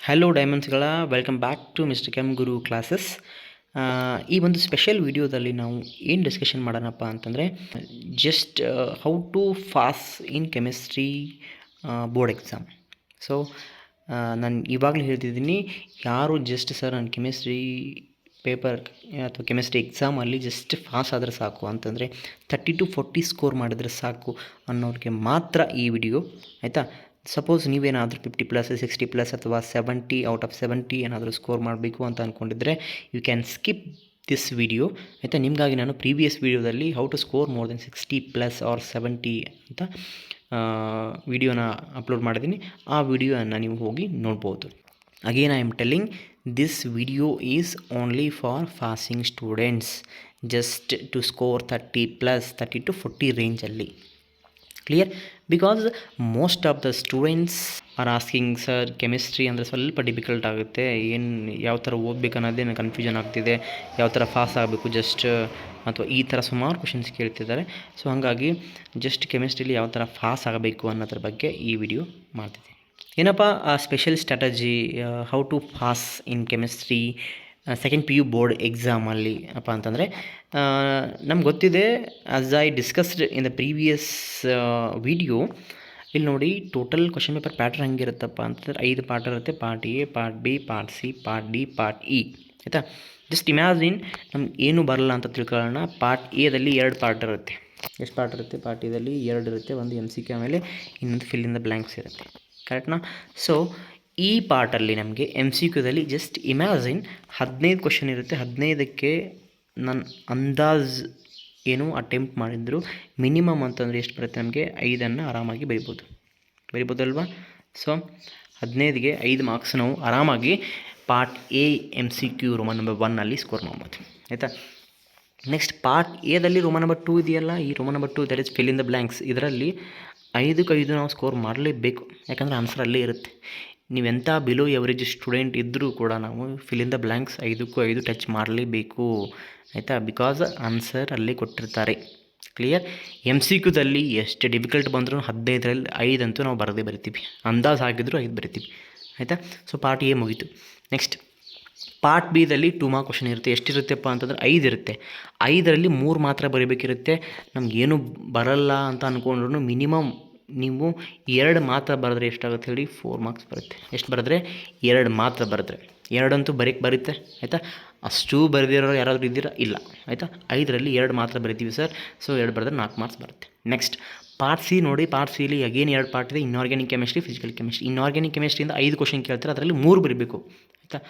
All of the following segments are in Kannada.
ಹಲೋ ಡೈಮಂಡ್ಸ್ಗಳ welcome back to Mister Chem Guru classes. ಈ ಒಂದು ಸ್ಪೆಷಲ್ ವಿಡಿಯೋದಲ್ಲಿ ನಾವು ಏನು ಡಿಸ್ಕಷನ್ ಮಾಡೋಣಪ್ಪ ಅಂತಂದರೆ just how to pass in chemistry board exam. So ನಾನು ಇವಾಗಲೇ ಹೇಳ್ತಿದ್ದೀನಿ, ಯಾರು ಜಸ್ಟ್ ಸರ್ ನಾನು ಕೆಮಿಸ್ಟ್ರಿ ಪೇಪರ್ ಅಥವಾ ಕೆಮಿಸ್ಟ್ರಿ ಎಕ್ಸಾಮಲ್ಲಿ ಜಸ್ಟ್ ಪಾಸ್ ಆದರೆ ಸಾಕು ಅಂತಂದರೆ 30 to 40 ಸ್ಕೋರ್ ಮಾಡಿದರೆ ಸಾಕು ಅನ್ನೋರಿಗೆ ಮಾತ್ರ ಈ ವಿಡಿಯೋ, ಆಯಿತಾ. ಸಪೋಸ್ ನೀವೇನಾದರೂ 50+ 60+ ಅಥವಾ 70 ಔಟ್ ಆಫ್ 70 ಏನಾದರೂ ಸ್ಕೋರ್ ಮಾಡಬೇಕು ಅಂತ ಅಂದ್ಕೊಂಡಿದ್ರೆ you can skip this video, ಆಯಿತಾ. ನಿಮಗಾಗಿ ನಾನು ಪ್ರೀವಿಯಸ್ ವಿಡಿಯೋದಲ್ಲಿ how to score more than 60+ or 70 ಅಂತ ವಿಡಿಯೋನ ಅಪ್ಲೋಡ್ ಮಾಡಿದ್ದೀನಿ. ಆ ವಿಡಿಯೋನ ನೀವು ಹೋಗಿ ನೋಡ್ಬೋದು. Again I am telling, this video is only for passing students, just to score 30+, 30 to 40 range alli. Clear? Because most of the students are asking, sir chemistry ಅಂದರೆ ಸ್ವಲ್ಪ ಡಿಫಿಕಲ್ಟ್ ಆಗುತ್ತೆ, ಏನು ಯಾವ ಥರ ಓದಬೇಕು ಅನ್ನೋದೇ ನನಗೆ ಕನ್ಫ್ಯೂಷನ್ ಆಗ್ತಿದೆ, ಯಾವ ಥರ ಪಾಸ್ ಆಗಬೇಕು ಜಸ್ಟ್ ಅಥವಾ ಈ ಥರ ಸುಮಾರು ಕ್ವಶನ್ಸ್ ಕೇಳ್ತಿದ್ದಾರೆ. ಸೊ ಹಾಗಾಗಿ ಜಸ್ಟ್ ಕೆಮಿಸ್ಟ್ರಿಲಿ ಯಾವ ಥರ ಪಾಸ್ ಆಗಬೇಕು ಅನ್ನೋದ್ರ ಬಗ್ಗೆ ಈ ವಿಡಿಯೋ ಮಾಡ್ತಿದ್ದೀನಿ. ಏನಪ್ಪ special strategy how to pass in chemistry second PU board ಎಕ್ಸಾಮಲ್ಲಿ ಅಪ್ಪ ಅಂತಂದರೆ, ನಮ್ಗೆ ಗೊತ್ತಿದೆ, as I discussed in the previous video. ಇಲ್ಲಿ ನೋಡಿ, ಟೋಟಲ್ ಕ್ವಶನ್ ಪೇಪರ್ ಪ್ಯಾಟ್ರನ್ ಹೆಂಗಿರುತ್ತಪ್ಪ ಅಂತಂದರೆ 5 ಪಾರ್ಟ್ ಇರುತ್ತೆ. Part A, part B, part C, part D, part E, ಆಯಿತಾ. ಜಸ್ಟ್ ಇಮ್ಯಾಜಿನ್ ನಮ್ಗೆ ಏನೂ ಬರಲ್ಲ ಅಂತ ತಿಳ್ಕೊಳ್ಳೋಣ. ಪಾರ್ಟ್ ಎದಲ್ಲಿ 2 ಪಾರ್ಟ್ ಇರುತ್ತೆ. ಎಷ್ಟು ಪಾರ್ಟ್ ಇರುತ್ತೆ? ಪಾರ್ಟ್ ಎದಲ್ಲಿ 2 ಇರುತ್ತೆ. ಒಂದು MCQ ಆಮೇಲೆ ಇನ್ನೊಂದು ಫಿಲ್ ಇನ್ ದ ಬ್ಲ್ಯಾಂಕ್ಸ್ ಇರುತ್ತೆ, ಕರೆಕ್ಟ್ನಾ? ಸೊ ಈ ಪಾರ್ಟಲ್ಲಿ ನಮಗೆ MCQದಲ್ಲಿ ಜಸ್ಟ್ ಇಮ್ಯಾಜಿನ್ 15 ಕ್ವಶನ್ ಇರುತ್ತೆ. 15ಕ್ಕೆ ನಾನು ಅಂದಾಜು ಏನು ಅಟೆಂಪ್ಟ್ ಮಾಡಿದ್ರು ಮಿನಿಮಮ್ ಅಂತಂದರೆ ಎಷ್ಟು ಬರುತ್ತೆ ನಮಗೆ? 5 ಆರಾಮಾಗಿ ಬರಿಬೋದಲ್ವಾ? ಸೊ 15ಗೆ 5 ಮಾರ್ಕ್ಸ್ ನಾವು ಆರಾಮಾಗಿ part A MCQ Roman number 1 score ಮಾಡ್ಬೋದು, ಆಯಿತಾ. ನೆಕ್ಸ್ಟ್ ಪಾರ್ಟ್ ಎದಲ್ಲಿ ರೋಮನ್ ನಂಬರ್ 2 ಇದೆಯಲ್ಲ, ಈ Roman number 2 that is fill in the blanks. ಇದರಲ್ಲಿ 5ಕ್ಕೆ 5 ನಾವು ಸ್ಕೋರ್ ಮಾಡಲೇಬೇಕು, ಯಾಕಂದರೆ ಆನ್ಸರ್ ಅಲ್ಲೇ ಇರುತ್ತೆ. ನೀವೆಂಥ ಬಿಲೋ ಎವರೇಜ್ ಸ್ಟೂಡೆಂಟ್ ಇದ್ದರೂ ಕೂಡ ನಾವು ಫಿಲ್ ಇನ್ ದ ಬ್ಲ್ಯಾಂಕ್ಸ್ 5ಕ್ಕೂ 5 ಟಚ್ ಮಾಡಲೇಬೇಕು, ಆಯಿತಾ. ಬಿಕಾಸ್ ಆನ್ಸರ್ ಅಲ್ಲೇ ಕೊಟ್ಟಿರ್ತಾರೆ. ಕ್ಲಿಯರ್? MCQದಲ್ಲಿ ಎಷ್ಟು ಡಿಫಿಕಲ್ಟ್ ಬಂದರೂ 15ರಲ್ಲಿ 5 ಅಂತೂ ನಾವು ಬರಿತೀವಿ. ಅಂದಾಜು ಹಾಕಿದ್ರು 5 ಬರಿತೀವಿ, ಆಯಿತಾ. ಸೊ ಪಾರ್ಟ್ ಎ ಮುಗೀತು. ನೆಕ್ಸ್ಟ್ ಪಾರ್ಟ್ ಬಿದಲ್ಲಿ 2 ಮಾರ್ಕ್ ಕ್ವಶನ್ ಇರುತ್ತೆ. ಎಷ್ಟಿರುತ್ತೆಪ್ಪ ಅಂತಂದರೆ 5 ಇರುತ್ತೆ. 5ರಲ್ಲಿ 3 ಮಾತ್ರ ಬರೀಬೇಕಿರುತ್ತೆ. ನಮಗೇನು ಬರಲ್ಲ ಅಂತ ಅಂದ್ಕೊಂಡ್ರು ಮಿನಿಮಮ್ ನೀವು 2 ಮಾತ್ರ ಬರೆದ್ರೆ ಎಷ್ಟಾಗುತ್ತೆ ಹೇಳಿ? 4 ಮಾರ್ಕ್ಸ್ ಬರುತ್ತೆ. ಎಷ್ಟು ಬರೆದ್ರೆ? 2 ಮಾತ್ರ ಬರೆದ್ರೆ. 2 ಅಂತೂ ಬರುತ್ತೆ, ಆಯಿತಾ. ಅಷ್ಟು ಬರೆದಿರೋರು ಯಾರಾದರೂ ಇದ್ದೀರಾ? ಇಲ್ಲ, ಆಯಿತಾ. 5ರಲ್ಲಿ 2 ಮಾತ್ರ ಬರಿತೀವಿ ಸರ್. ಸೊ 2 ಬರೆದ್ರೆ 4 ಮಾರ್ಕ್ಸ್ ಬರುತ್ತೆ. ನೆಕ್ಸ್ಟ್ ಪಾರ್ಟ್ ಸಿ ನೋಡಿ. ಪಾರ್ಟ್ ಸಿಲಿ ಅಗೇನ್ 2 ಪಾರ್ಟ್ ಇದೆ. Inorganic chemistry, physical chemistry. Inorganic ಕೆಮಿಸ್ಟ್ರಿಯಿಂದ 5 ಕ್ವಶನ್ ಕೇಳ್ತಾರೆ, ಅದರಲ್ಲಿ 3 ಬರೀಬೇಕು, ಆಯಿತಾ.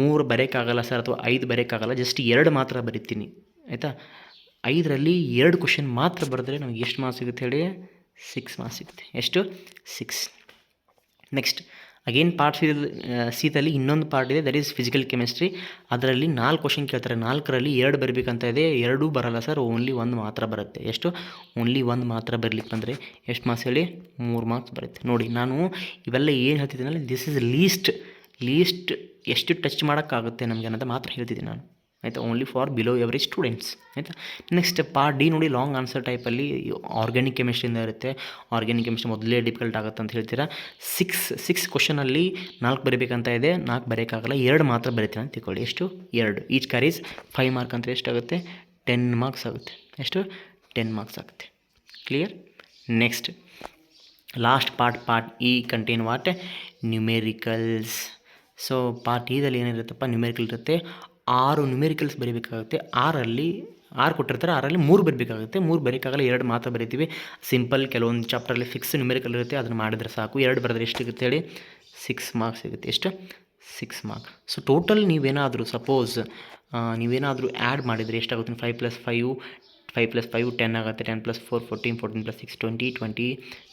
3 ಬರೆಯೋಕ್ಕಾಗಲ್ಲ ಸರ್, ಅಥವಾ 5 ಬರೆಯೋಕ್ಕಾಗಲ್ಲ, ಜಸ್ಟ್ 2 ಮಾತ್ರ ಬರಿತೀನಿ, ಆಯಿತಾ. 5ರಲ್ಲಿ 2 ಕ್ವಶನ್ ಮಾತ್ರ ಬರೆದ್ರೆ ನಮಗೆ ಎಷ್ಟು ಮಾರ್ಕ್ಸ್ ಸಿಗುತ್ತೆ ಹೇಳಿ? 6 ಮಾರ್ಕ್ಸ್ ಸಿಗುತ್ತೆ. ಎಷ್ಟು? 6. ನೆಕ್ಸ್ಟ್ ಅಗೇನ್ ಪಾರ್ಟ್ ಸಿದಲ್ಲಿ ಇನ್ನೊಂದು ಪಾರ್ಟ್ ಇದೆ, ದಟ್ ಈಸ್ ಫಿಸಿಕಲ್ ಕೆಮಿಸ್ಟ್ರಿ. ಅದರಲ್ಲಿ 4 ಕ್ವಶನ್ ಕೇಳ್ತಾರೆ. 4ರಲ್ಲಿ 2 ಬರಬೇಕಂತ ಇದೆ. 2 ಬರಲ್ಲ ಸರ್, ಓನ್ಲಿ 1 ಮಾತ್ರ ಬರುತ್ತೆ. ಎಷ್ಟು? ಓನ್ಲಿ 1 ಮಾತ್ರ ಬರಲಿಕ್ಕೆ ಬಂದರೆ ಎಷ್ಟು ಮಾರ್ಕ್ಸ್ ಹೇಳಿ? 3 ಮಾರ್ಕ್ಸ್ ಬರುತ್ತೆ. ನೋಡಿ, ನಾನು ಇವೆಲ್ಲ ಏನು ಹೇಳ್ತಿದ್ದೀನಲ್ಲ, ದಿಸ್ ಈಸ್ ಲೀಸ್ಟ್ ಎಷ್ಟು ಟಚ್ ಮಾಡೋಕ್ಕಾಗುತ್ತೆ ನಮಗೆ ಅನ್ನೋದು ಮಾತ್ರ ಹೇಳ್ತಿದ್ದೀನಿ ನಾನು, ಆಯಿತಾ. Only for below average students, ಆಯಿತಾ. ನೆಕ್ಸ್ಟ್ ಪಾರ್ಟ್ ಡಿ ನೋಡಿ, ಲಾಂಗ್ ಆನ್ಸರ್ ಟೈಪಲ್ಲಿ ಆರ್ಗ್ಯಾನಿಕ್ ಕೆಮಿಸ್ಟ್ರಿಯಿಂದ ಇರುತ್ತೆ. ಆರ್ಗ್ಯಾನಿಕ್ ಕೆಮಿಸ್ಟ್ರಿ ಮೊದಲೇ ಡಿಫಿಕಲ್ಟ್ ಆಗುತ್ತೆ ಅಂತ ಹೇಳ್ತೀರಾ. 6 ಕ್ವಶನಲ್ಲಿ 4 ಬರೀಬೇಕಂತ ಇದೆ. 4 ಬರೆಯೋಕ್ಕಾಗಲ್ಲ, 2 ಮಾತ್ರ ಬರೀತೀನಿ ಅಂತ ತಿಳ್ಕೊಳ್ಳಿ. ಎಷ್ಟು? 2. ಈಚ್ ಕ್ಯಾರೀಸ್ 5 ಮಾರ್ಕ್ ಅಂತ ಎಷ್ಟಾಗುತ್ತೆ? 10 ಮಾರ್ಕ್ಸ್ ಆಗುತ್ತೆ. ಎಷ್ಟು? 10 ಮಾರ್ಕ್ಸ್ ಆಗುತ್ತೆ. Clear? Next last part E contain what? Numericals. So part ಇದಲ್ಲಿ ಏನಿರುತ್ತಪ್ಪ? ನ್ಯೂಮೆರಿಕಲ್ ಇರುತ್ತೆ. 6 ನ್ಯೂಮೆರಿಕಲ್ಸ್ ಬರೀಬೇಕಾಗುತ್ತೆ. 6 ಕೊಟ್ಟಿರ್ತಾರೆ, 6ರಲ್ಲಿ 3 ಬರೀಬೇಕಾಗುತ್ತೆ. 3 ಬರೀಕಾಗಲ್ಲ, 2 ಮಾತ್ರ ಬರೀತೀವಿ. ಸಿಂಪಲ್, ಕೆಲವೊಂದು ಚಾಪ್ಟ್ರಲ್ಲಿ ಫಿಕ್ಸ್ ನ್ಯೂಮೆರಿಕಲ್ ಇರುತ್ತೆ, ಅದನ್ನು ಮಾಡಿದ್ರೆ ಸಾಕು. 2 ಬರೆದ್ರೆ ಎಷ್ಟು ಸಿಗುತ್ತೆ ಹೇಳಿ? 6 ಮಾರ್ಕ್ಸ್ ಸಿಗುತ್ತೆ. ಎಷ್ಟು? 6 ಮಾರ್ಕ್. ಸೊ ಟೋಟಲ್ ನೀವೇನಾದರೂ ಸಪೋಸ್ ನೀವೇನಾದರೂ ಆ್ಯಡ್ ಮಾಡಿದರೆ ಎಷ್ಟಾಗುತ್ತೆ? 5 + 5 10 ಆಗುತ್ತೆ. 10 + 4 14, 14 + 6 20, 20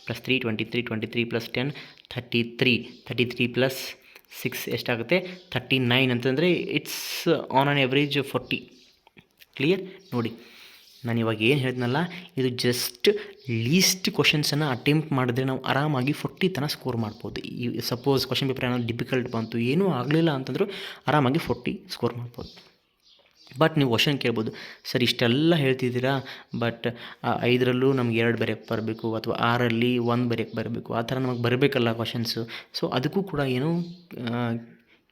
+ 3 23, 23 + 10 33, 33 + 6 ಎಷ್ಟಾಗುತ್ತೆ? 39 ಅಂತಂದರೆ it's on on average 40. Clear? ನೋಡಿ, ನಾನು ಇವಾಗ ಏನು ಹೇಳಿದ್ನಲ್ಲ, ಇದು ಜಸ್ಟ್ ಲೀಸ್ಟ್ ಕ್ವಶನ್ಸನ್ನು ಅಟೆಂಪ್ಟ್ ಮಾಡಿದ್ರೆ ನಾವು ಆರಾಮಾಗಿ 40 ತನಕ ಸ್ಕೋರ್ ಮಾಡ್ಬೋದು. ಈ ಸಪೋಸ್ ಕ್ವಶನ್ ಪೇಪರ್ ಏನಾದರೂ ಡಿಫಿಕಲ್ಟ್ ಬಂತು, ಏನೂ ಆಗಲಿಲ್ಲ ಅಂತಂದರೂ ಆರಾಮಾಗಿ 40 ಸ್ಕೋರ್ ಮಾಡ್ಬೋದು. ಬಟ್ ನೀವು ಕ್ವಶನ್ ಕೇಳ್ಬೋದು, ಸರ್ ಇಷ್ಟೆಲ್ಲ ಹೇಳ್ತಿದ್ದೀರಾ ಬಟ್ 5ರಲ್ಲೂ ನಮ್ಗೆ 2 ಬರೆಯೋಕ್ಕೆ ಬರಬೇಕು ಅಥವಾ 6ರಲ್ಲಿ 1 ಬರೆಯೋಕ್ಕೆ ಬರಬೇಕು, ಆ ಥರ ನಮಗೆ ಬರಬೇಕಲ್ಲ ಕ್ವಶನ್ಸು. ಸೊ ಅದಕ್ಕೂ ಕೂಡ ಏನು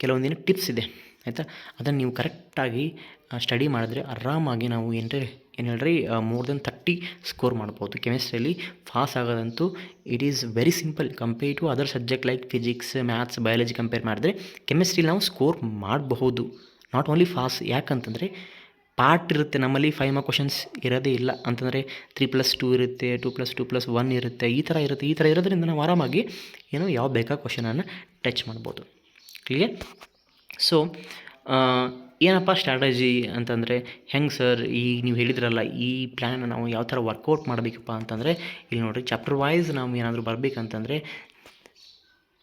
ಕೆಲವೊಂದಿನ ಟಿಪ್ಸ್ ಇದೆ ಆಯಿತಾ. ಅದನ್ನು ನೀವು ಕರೆಕ್ಟಾಗಿ ಸ್ಟಡಿ ಮಾಡಿದ್ರೆ ಆರಾಮಾಗಿ ನಾವು ಏನು ಹೇಳ್ರಿ ಮೋರ್ ದೆನ್ 30 ಸ್ಕೋರ್ ಮಾಡ್ಬೋದು ಕೆಮಿಸ್ಟ್ರಿಯಲ್ಲಿ. ಪಾಸ್ ಆಗೋದಂತೂ it is very simple compare to other subject like physics, maths, biology compare ಮಾಡಿದ್ರೆ ಕೆಮಿಸ್ಟ್ರಿಲಿ ನಾವು ಸ್ಕೋರ್ ಮಾಡಬಹುದು. ನಾಟ್ ಓನ್ಲಿ ಪಾಸ್, ಯಾಕಂತಂದರೆ ಪಾರ್ಟ್ ಇರುತ್ತೆ ನಮ್ಮಲ್ಲಿ 5 ಮಾರ್ಕ್ ಕ್ವಶನ್ಸ್ ಇರೋದೇ ಇಲ್ಲ ಅಂತಂದರೆ 3+2 ಇರುತ್ತೆ, 2+2+1 ಇರುತ್ತೆ, ಈ ಥರ ಇರೋದ್ರಿಂದ ನಾವು ಆರಾಮಾಗಿ ಏನು ಯಾವ ಬೇಕಾದ ಕ್ವಶನನ್ನು ಟಚ್ ಮಾಡ್ಬೋದು. ಕ್ಲಿಯರ್? ಸೊ ಏನಪ್ಪ ಸ್ಟ್ರಾಟಜಿ ಅಂತಂದರೆ ಹೆಂಗೆ ಸರ್ ಈಗ ನೀವು ಹೇಳಿದ್ರಲ್ಲ ಈ ಪ್ಲ್ಯಾನ್ ನಾವು ಯಾವ ಥರ ವರ್ಕೌಟ್ ಮಾಡಬೇಕಪ್ಪ ಅಂತಂದರೆ ಇಲ್ಲಿ ನೋಡಿರಿ, ಚಾಪ್ಟರ್ ವೈಸ್ ನಾವು ಏನಾದರೂ ಬರಬೇಕಂತಂದರೆ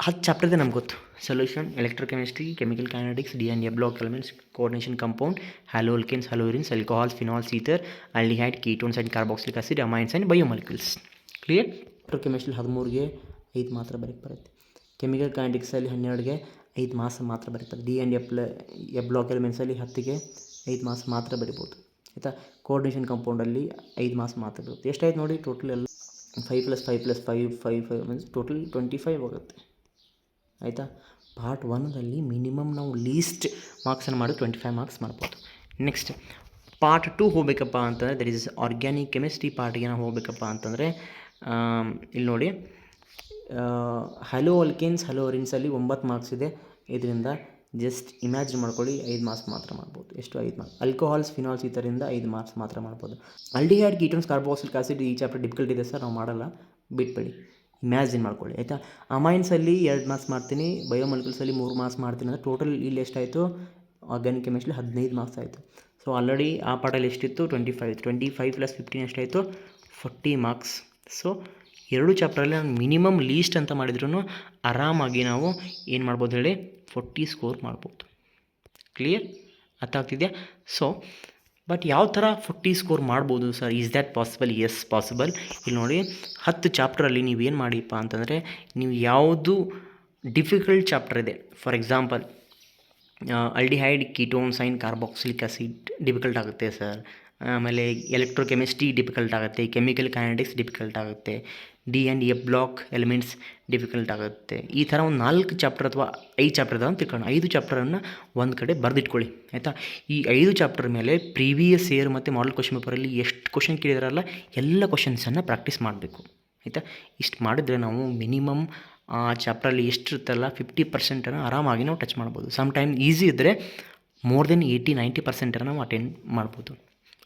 10 ಚಾಪ್ಟರ್ದೆ ನಮ್ಗೆ ಗೊತ್ತು. ಸೊಲ್ಯೂಷನ್, ಎಲೆಕ್ಟ್ರೋಕೆಮಿಸ್ಟ್ರಿ, ಕೆಮಿಕಲ್ ಕೈನೆಟಿಕ್ಸ್, ಡಿ&ಎ block elements, coordination compound, haloalkanes, haloarenes, alcohols, phenols, ether, aldehyde, ketones and carboxylic acid, amines and biomolecules. Clear? Electrochemistry 13ಗೆ 5 ಮಾತ್ರ ಬರೀಕ್ಕೆ ಬರುತ್ತೆ. ಕೆಮಿಕಲ್ ಕೈನೆಟಿಕ್ಸಲ್ಲಿ 12ಗೆ 5 ಮಾರ್ಕ್ಸ್ ಮಾತ್ರ ಬರೀತಾರೆ. ಡಿ&ಎ ಬ್ಲಾಕ್ ಎಲಿಮೆಂಟ್ಸಲ್ಲಿ 10ಗೆ 5 ಮಾರ್ಕ್ಸ್ ಮಾತ್ರ ಬರಿಬೋದು ಆಯಿತಾ. ಕೋಆರ್ಡಿನೇಷನ್ ಕಾಂಪೌಂಡಲ್ಲಿ 5 ಮಾರ್ಕ್ಸ್ ಮಾತ್ರ ಬರುತ್ತೆ. ಎಷ್ಟಾಯ್ತು ನೋಡಿ ಟೋಟಲ್ ಎಲ್ಲ 5+5+5 ಮೀನ್ಸ್ ಟೋಟಲ್ 25 ಆಗುತ್ತೆ ಆಯಿತಾ. ಪಾರ್ಟ್ 1ದಲ್ಲಿ ಮಿನಿಮಮ್ ನಾವು ಲೀಸ್ಟ್ ಮಾರ್ಕ್ಸನ್ನು ಮಾಡಿ 25 ಮಾರ್ಕ್ಸ್ ಮಾಡ್ಬೋದು. ನೆಕ್ಸ್ಟ್ ಪಾರ್ಟ್ 2 ಹೋಗಬೇಕಪ್ಪ ಅಂತಂದರೆ ದಟ್ ಈಸ್ ಆರ್ಗ್ಯಾನಿಕ್ ಕೆಮಿಸ್ಟ್ರಿ ಪಾರ್ಟಿಗೆ ನಾವು ಹೋಗಬೇಕಪ್ಪ ಅಂತಂದರೆ ಇಲ್ಲಿ ನೋಡಿ, ಹಲೋ ಅಲ್ಕೇನ್ಸ್, ಹಲೋ ಅರಿನ್ಸಲ್ಲಿ 9 ಮಾರ್ಕ್ಸ್ ಇದೆ. ಇದರಿಂದ ಜಸ್ಟ್ ಇಮ್ಯಾಜಿನ್ ಮಾಡ್ಕೊಳ್ಳಿ 5 ಮಾರ್ಕ್ಸ್ ಮಾತ್ರ ಮಾಡ್ಬೋದು. ಎಷ್ಟು? 5 ಮಾರ್ಕ್ಸ್. ಆಲ್ಕೋಹಾಲ್ಸ್, ಫಿನಾಲ್ಸ್ ಇದರಿಂದ 5 ಮಾರ್ಕ್ಸ್ ಮಾತ್ರ ಮಾಡ್ಬೋದು. ಆಲ್ಡಿಹೈಡ್, ಕೀಟೋನ್ಸ್, ಕಾರ್ಬಾಕ್ಸಿಲಿಕ್ ಆಸಿಡ್ ಈ ಚಾಪ್ಟರ್ ಡಿಫಿಕಲ್ಟ್ ಇದೆ ಸರ್, ನಾವು ಮಾಡಲ್ಲ, ಬಿಟ್ಬೇಡಿ, ಇಮ್ಯಾಜಿನ್ ಮಾಡ್ಕೊಳ್ಳಿ ಆಯಿತಾ. ಅಮೈನ್ಸಲ್ಲಿ 2 ಮಾರ್ಕ್ಸ್ ಮಾಡ್ತೀನಿ, ಬಯೋಮಾಲಿಕ್ಯೂಲ್ಸಲ್ಲಿ 3 ಮಾರ್ಕ್ಸ್ ಮಾಡ್ತೀನಿ ಅಂದರೆ ಟೋಟಲ್ ಇಲ್ಲಿ ಎಷ್ಟಾಯಿತು ಆರ್ಗ್ಯಾನಿಕ್ ಕೆಮಿಸ್ಟ್ರಿ 15 ಮಾರ್ಕ್ಸ್ ಆಯಿತು. ಸೊ ಆಲ್ರೆಡಿ ಆ ಪಾಠಲ್ಲಿ ಎಷ್ಟಿತ್ತು 25+15 ಎಷ್ಟಾಯಿತು 40 ಮಾರ್ಕ್ಸ್. ಸೊ 2 ಚಾಪ್ಟ್ರಲ್ಲಿ ನಾನು ಮಿನಿಮಮ್ ಲೀಸ್ಟ್ ಅಂತ ಮಾಡಿದ್ರೂ ಆರಾಮಾಗಿ ನಾವು ಏನು ಮಾಡ್ಬೋದು ಹೇಳಿ 40 ಸ್ಕೋರ್ ಮಾಡ್ಬೋದು. ಕ್ಲಿಯರ್? ಅರ್ಥ ಆಗ್ತಿದೆಯಾ? ಸೊ ಬಟ್ ಯಾವ ಥರ 40 ಸ್ಕೋರ್ ಮಾಡ್ಬೋದು sir, is that possible? As possible. ಇಲ್ಲಿ ನೋಡಿ 10 ಚಾಪ್ಟ್ರಲ್ಲಿ ನೀವೇನು ಮಾಡಿಪ್ಪ ಅಂತಂದರೆ ನೀವು ಯಾವುದು ಡಿಫಿಕಲ್ಟ್ ಚಾಪ್ಟರ್ ಇದೆ, for example aldehyde, ketones and carboxylic acid difficult ಆಗುತ್ತೆ ಸರ್, ಆಮೇಲೆ ಎಲೆಕ್ಟ್ರೋಕೆಮಿಸ್ಟ್ರಿ ಡಿಫಿಕಲ್ಟ್ ಆಗುತ್ತೆ, ಕೆಮಿಕಲ್ ಕೈನೆಟಿಕ್ಸ್ ಡಿಫಿಕಲ್ಟ್ ಆಗುತ್ತೆ, ಡಿ&ಎ ಬ್ಲಾಕ್ ಎಲಿಮೆಂಟ್ಸ್ ಡಿಫಿಕಲ್ಟ್ ಆಗುತ್ತೆ. ಈ ಥರ ಒಂದು 4 ಚಾಪ್ಟರ್ ಅಥವಾ 5 ಚಾಪ್ಟರ್ ಅಂತ ತಿಳ್ಕೊಂಡು 5 ಚಾಪ್ಟರನ್ನು ಒಂದು ಕಡೆ ಬರೆದಿಟ್ಕೊಳ್ಳಿ ಆಯಿತಾ. ಈ 5 ಚಾಪ್ಟರ್ ಮೇಲೆ ಪ್ರೀವಿಯಸ್ ಇಯರ್ ಮತ್ತು ಮಾಡಲ್ ಕ್ವಶನ್ ಪೇಪರಲ್ಲಿ ಎಷ್ಟು ಕ್ವಶನ್ ಕೇಳಿದಾರಲ್ಲ ಎಲ್ಲ ಕ್ವಶನ್ಸನ್ನು ಪ್ರಾಕ್ಟೀಸ್ ಮಾಡಬೇಕು ಆಯಿತಾ. ಇಷ್ಟು ಮಾಡಿದರೆ ನಾವು ಮಿನಿಮಮ್ ಆ ಚಾಪ್ಟ್ರಲ್ಲಿ ಎಷ್ಟಿರುತ್ತಲ್ಲ 50% ಆರಾಮಾಗಿ ನಾವು ಟಚ್ ಮಾಡ್ಬೋದು. ಸಮ್ ಟೈಮ್ ಈಸಿ ಇದ್ದರೆ ಮೋರ್ ದೆನ್ 80-90% ನಾವು ಅಟೆಂಡ್ ಮಾಡ್ಬೋದು.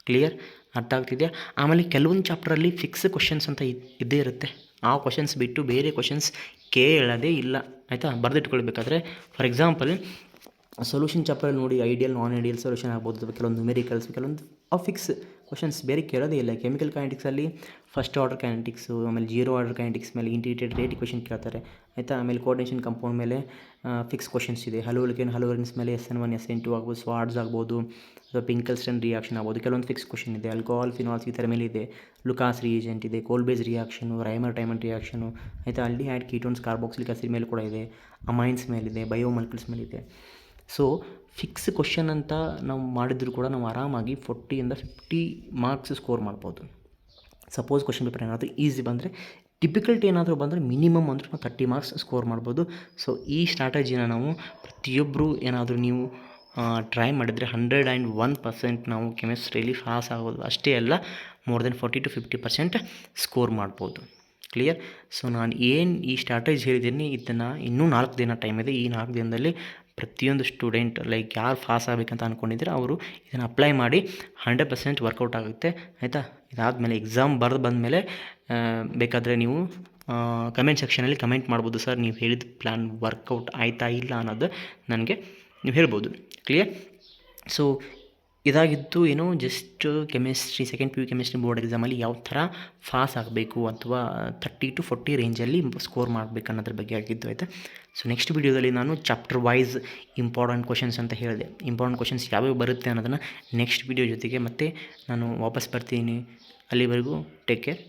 ಕ್ಲಿಯರ್? ಅರ್ಥ ಆಗ್ತಿದೆಯಾ? ಆಮೇಲೆ ಕೆಲವೊಂದು ಚಾಪ್ಟ್ರಲ್ಲಿ ಫಿಕ್ಸ್ ಕ್ವಶನ್ಸ್ ಅಂತ ಇದ್ದೇ ಇರುತ್ತೆ, ಆ ಕ್ವಶನ್ಸ್ ಬಿಟ್ಟು ಬೇರೆ ಕ್ವಶನ್ಸ್ ಕೇಳೋದೇ ಇಲ್ಲ ಆಯಿತಾ. ಬರೆದಿಟ್ಕೊಳ್ಬೇಕಾದ್ರೆ ಫಾರ್ ಎಕ್ಸಾಂಪಲ್ ಸೊಲ್ಯೂಷನ್ ಚಾಪ್ಟರಲ್ಲಿ ನೋಡಿ ಐಡಿಯಲ್, ನಾನ್ ಐಡಿಯಲ್ ಸೊಲ್ಯೂಷನ್ ಆಗ್ಬೋದು, ಅಥವಾ ಕೆಲವೊಂದು ನ್ಯೂಮೆರಿಕಲ್ಸ್, ಕೆಲವೊಂದು ಫಿಕ್ಸ್ ಕ್ವಶನ್ಸ್ ಬೇರೆ ಕೇಳೋದೇ ಇಲ್ಲ. ಕೆಮಿಕಲ್ ಕೈನೆಟಿಕ್ಸಲ್ಲಿ ಫಸ್ಟ್ ಆರ್ಡರ್ ಕೈನೆಟಿಕ್ಸು, ಆಮೇಲೆ 0 ಆರ್ಡರ್ ಕೈನೆಟಿಕ್ಸ್ ಮೇಲೆ ಇಂಟಿಗ್ರೇಟೆಡ್ ರೇಟ್ ಕ್ವಶನ್ ಕೇಳ್ತಾರೆ ಆಯಿತಾ. ಆಮೇಲೆ ಕೋಆರ್ಡಿನೇಷನ್ ಕಾಂಪೌಂಡ್ ಮೇಲೆ ಫಿಕ್ಸ್ ಕ್ವಶನ್ಸ್ ಇದೆ. ಹಲೋಲ್ಕೇನ್, ಹಲೋರಿನ್ಸ್ ಮೇಲೆ SN1, SN2 ಆಗ್ಬೋದು, ಸ್ವಾಡ್ಸ್ ಆಗ್ಬೋದು, ಅಥವಾ ಪಿಂಕಲ್ಸ್ಟನ್ ರಿಯಾಕ್ಷನ್ ಆಗ್ಬೋದು, ಕೆಲವೊಂದು ಫಿಕ್ಸ್ ಕ್ವಶನ್ ಇದೆ. ಆಲ್ಕೋಹಾಲ್, ಫಿನಾಲ್ಸ್ ಈ ಥರ ಮೇಲೆ ಇದೆ. ಲುಕಾಸ್ ರಿಯೇಜೆಂಟ್ ಇದೆ, ಕೋಲ್ಬೇಜ್ ರಿಯಾಕ್ಷನು, ರೈಮರ್ ಟೈಮಂಡ್ ರಿಯಾಕ್ಷನು ಆಯಿತಾ. ಆಲ್ಡಿಹೈಡ್, ಕೀಟೋನ್ಸ್, ಕಾರ್ಬಾಕ್ಸಿಲಿಕ್ ಆಸಿಡ್ ಮೇಲೆ ಕೂಡ ಇದೆ, ಅಮೈನ್ಸ್ ಮೇಲಿದೆ, ಬಯೋಮಾಲಿಕ್ಯೂಲ್ಸ್ ಮೇಲಿದೆ. ಸೊ ಫಿಕ್ಸ್ ಕ್ವಶನ್ ಅಂತ ನಾವು ಮಾಡಿದ್ರು ಕೂಡ ನಾವು ಆರಾಮಾಗಿ 40-50 ಮಾರ್ಕ್ಸ್ ಸ್ಕೋರ್ ಮಾಡ್ಬೋದು. ಸಪೋಸ್ ಕ್ವಶನ್ ಪೇಪರ್ ಏನಾದರೂ ಈಸಿ ಬಂದರೆ, ಡಿಫಿಕಲ್ಟ್ ಏನಾದರೂ ಬಂದರೆ ಮಿನಿಮಮ್ ಅಂದರೂ ನಾವು 30 ಮಾರ್ಕ್ಸ್ ಸ್ಕೋರ್ ಮಾಡ್ಬೋದು. ಸೊ ಈ ಸ್ಟ್ರಾಟಜಿನ ನಾವು ಪ್ರತಿಯೊಬ್ಬರು ಏನಾದರೂ ನೀವು ಟ್ರೈ ಮಾಡಿದರೆ 101% ನಾವು ಕೆಮಿಸ್ಟ್ರಿಯಲ್ಲಿ ಪಾಸ್ ಆಗೋದು ಅಷ್ಟೇ ಅಲ್ಲ, ಮೋರ್ ದೆನ್ 40-50% ಸ್ಕೋರ್ ಮಾಡ್ಬೋದು. ಕ್ಲಿಯರ್? ಸೊ ನಾನು ಏನು ಈ ಸ್ಟ್ರಾಟಜಿ ಹೇಳಿದ್ದೀನಿ ಇದನ್ನು ಇನ್ನೂ 4 ದಿನ ಟೈಮ್ ಇದೆ. ಈ 4 ದಿನದಲ್ಲಿ ಪ್ರತಿಯೊಂದು ಸ್ಟೂಡೆಂಟ್ ಲೈಕ್ ಯಾರು ಪಾಸ್ ಆಗಬೇಕಂತ ಅಂದ್ಕೊಂಡಿದ್ರೆ ಅವರು ಇದನ್ನು ಅಪ್ಲೈ ಮಾಡಿ 100% ವರ್ಕೌಟ್ ಆಗುತ್ತೆ ಆಯಿತಾ. ಇದಾದಮೇಲೆ ಎಕ್ಸಾಮ್ ಬರೆದು ಬಂದಮೇಲೆ ಬೇಕಾದರೆ ನೀವು ಕಮೆಂಟ್ ಸೆಕ್ಷನಲ್ಲಿ ಕಮೆಂಟ್ ಮಾಡ್ಬೋದು, ಸರ್ ನೀವು ಹೇಳಿದ ಪ್ಲ್ಯಾನ್ ವರ್ಕೌಟ್ ಆಯಿತಾ ಇಲ್ಲ ಅನ್ನೋದು ನನಗೆ ನೀವು ಹೇಳ್ಬೋದು. ಕ್ಲಿಯರ್? ಸೊ ಇದಾಗಿತ್ತು ಏನೋ just chemistry second PU chemistry board ಎಕ್ಸಾಮಲ್ಲಿ ಯಾವ ಥರ ಪಾಸ್ ಆಗಬೇಕು ಅಥವಾ 30-40 ರೇಂಜಲ್ಲಿ ಸ್ಕೋರ್ ಮಾಡಬೇಕು ಅನ್ನೋದ್ರ ಬಗ್ಗೆ ಆಗಿದ್ದು ಆಯಿತಾ. ಸೊ ನೆಕ್ಸ್ಟ್ ವೀಡಿಯೋದಲ್ಲಿ ನಾನು ಚಾಪ್ಟರ್ ವೈಸ್ ಇಂಪಾರ್ಟೆಂಟ್ ಕ್ವಶನ್ಸ್ ಅಂತ ಹೇಳಿದೆ, ಇಂಪಾರ್ಟೆಂಟ್ ಕ್ವಶನ್ಸ್ ಯಾವ್ಯಾವ ಬರುತ್ತೆ ಅನ್ನೋದನ್ನು ನೆಕ್ಸ್ಟ್ ವೀಡಿಯೋ ಜೊತೆಗೆ ಮತ್ತೆ ನಾನು ವಾಪಸ್ ಬರ್ತೀನಿ. ಅಲ್ಲಿವರೆಗೂ ಟೇಕ್ ಕೇರ್.